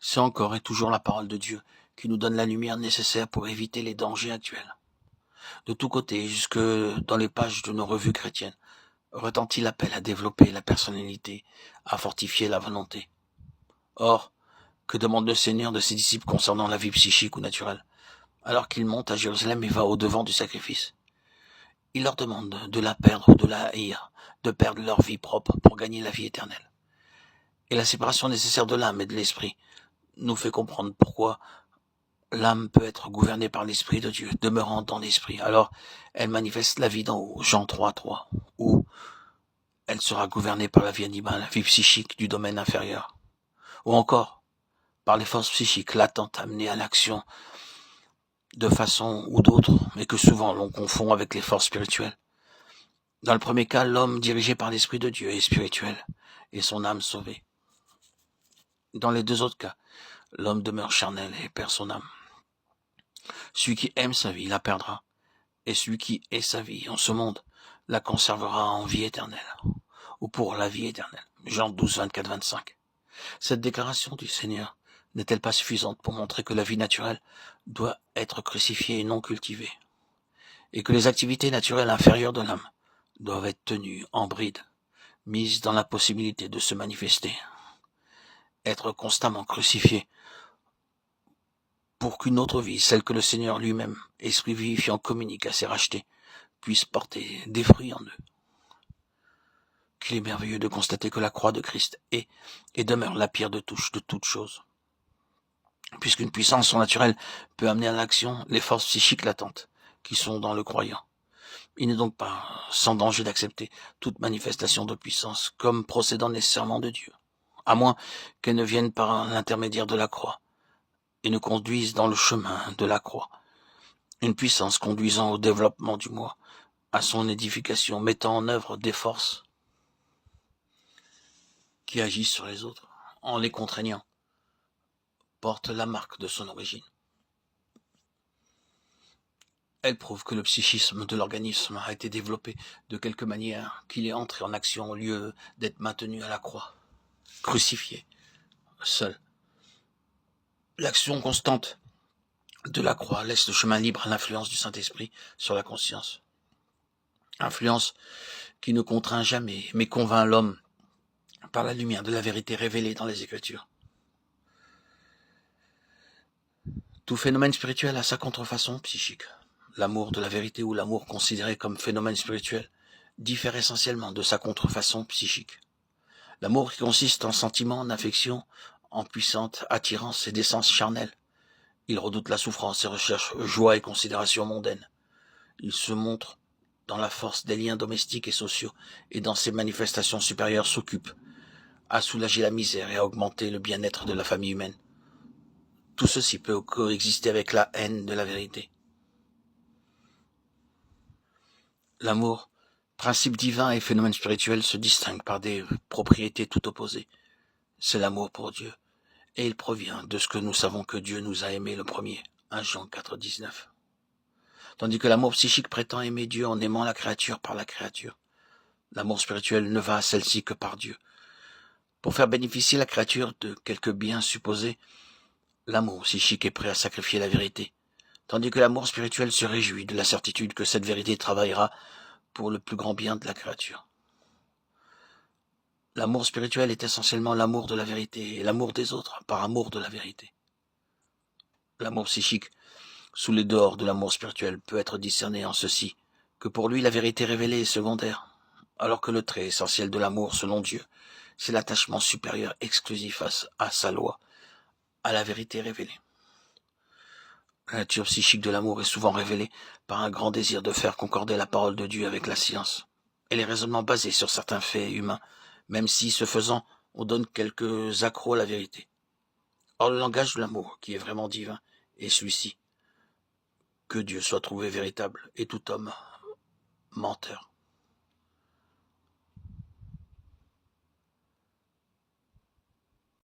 C'est encore et toujours la parole de Dieu qui nous donne la lumière nécessaire pour éviter les dangers actuels. De tous côtés, jusque dans les pages de nos revues chrétiennes, retentit l'appel à développer la personnalité, à fortifier la volonté. Or, que demande le Seigneur de ses disciples concernant la vie psychique ou naturelle, alors qu'il monte à Jérusalem et va au-devant du sacrifice? Il leur demande de la perdre ou de la haïr, de perdre leur vie propre pour gagner la vie éternelle. Et la séparation nécessaire de l'âme et de l'esprit nous fait comprendre pourquoi l'âme peut être gouvernée par l'Esprit de Dieu, demeurant dans l'Esprit. Alors, elle manifeste la vie d'en haut, Jean 3:3, ou elle sera gouvernée par la vie animale, la vie psychique du domaine inférieur. Ou encore, par les forces psychiques latentes amenées à l'action de façon ou d'autre, mais que souvent l'on confond avec les forces spirituelles. Dans le premier cas, l'homme dirigé par l'Esprit de Dieu est spirituel, et son âme sauvée. Dans les deux autres cas, l'homme demeure charnel et perd son âme. Celui qui aime sa vie la perdra, et celui qui hait sa vie en ce monde la conservera en vie éternelle, ou pour la vie éternelle. Jean 12, 24, 25. Cette déclaration du Seigneur n'est-elle pas suffisante pour montrer que la vie naturelle doit être crucifiée et non cultivée, et que les activités naturelles inférieures de l'âme doivent être tenues en bride, mises dans la possibilité de se manifester, être constamment crucifiées, pour qu'une autre vie, celle que le Seigneur lui-même, esprit vivifiant, communique à ses rachetés, puisse porter des fruits en eux. Qu'il est merveilleux de constater que la croix de Christ est et demeure la pierre de touche de toute chose. Puisqu'une puissance surnaturelle peut amener à l'action les forces psychiques latentes qui sont dans le croyant. Il n'est donc pas sans danger d'accepter toute manifestation de puissance comme procédant nécessairement de Dieu, à moins qu'elle ne vienne par l'intermédiaire de la croix et ne conduise dans le chemin de la croix. Une puissance conduisant au développement du moi, à son édification, mettant en œuvre des forces qui agissent sur les autres, en les contraignant, porte la marque de son origine. Elle prouve que le psychisme de l'organisme a été développé de quelque manière qu'il est entré en action au lieu d'être maintenu à la croix, crucifié, seul. L'action constante de la croix laisse le chemin libre à l'influence du Saint-Esprit sur la conscience. Influence qui ne contraint jamais, mais convainc l'homme par la lumière de la vérité révélée dans les Écritures. Tout phénomène spirituel a sa contrefaçon psychique. L'amour de la vérité ou l'amour considéré comme phénomène spirituel diffère essentiellement de sa contrefaçon psychique. L'amour qui consiste en sentiment, en affection, en puissante attirance et d'essence charnelle. Il redoute la souffrance et recherche joie et considération mondaine. Il se montre dans la force des liens domestiques et sociaux et dans ses manifestations supérieures s'occupe à soulager la misère et à augmenter le bien-être de la famille humaine. Tout ceci peut coexister avec la haine de la vérité. L'amour, principe divin et phénomène spirituel, se distingue par des propriétés tout opposées. C'est l'amour pour Dieu, et il provient de ce que nous savons que Dieu nous a aimés le premier, 1 Jean 4, 19. Tandis que l'amour psychique prétend aimer Dieu en aimant la créature par la créature. L'amour spirituel ne va à celle-ci que par Dieu. Pour faire bénéficier la créature de quelques biens supposés, l'amour psychique est prêt à sacrifier la vérité, tandis que l'amour spirituel se réjouit de la certitude que cette vérité travaillera pour le plus grand bien de la créature. L'amour spirituel est essentiellement l'amour de la vérité et l'amour des autres par amour de la vérité. L'amour psychique, sous les dehors de l'amour spirituel, peut être discerné en ceci, que pour lui la vérité révélée est secondaire, alors que le trait essentiel de l'amour selon Dieu, c'est l'attachement supérieur exclusif à sa loi, à la vérité révélée. La nature psychique de l'amour est souvent révélée par un grand désir de faire concorder la parole de Dieu avec la science et les raisonnements basés sur certains faits humains, même si, ce faisant, on donne quelques accrocs à la vérité. Or, le langage de l'amour, qui est vraiment divin, est celui-ci. Que Dieu soit trouvé véritable et tout homme menteur.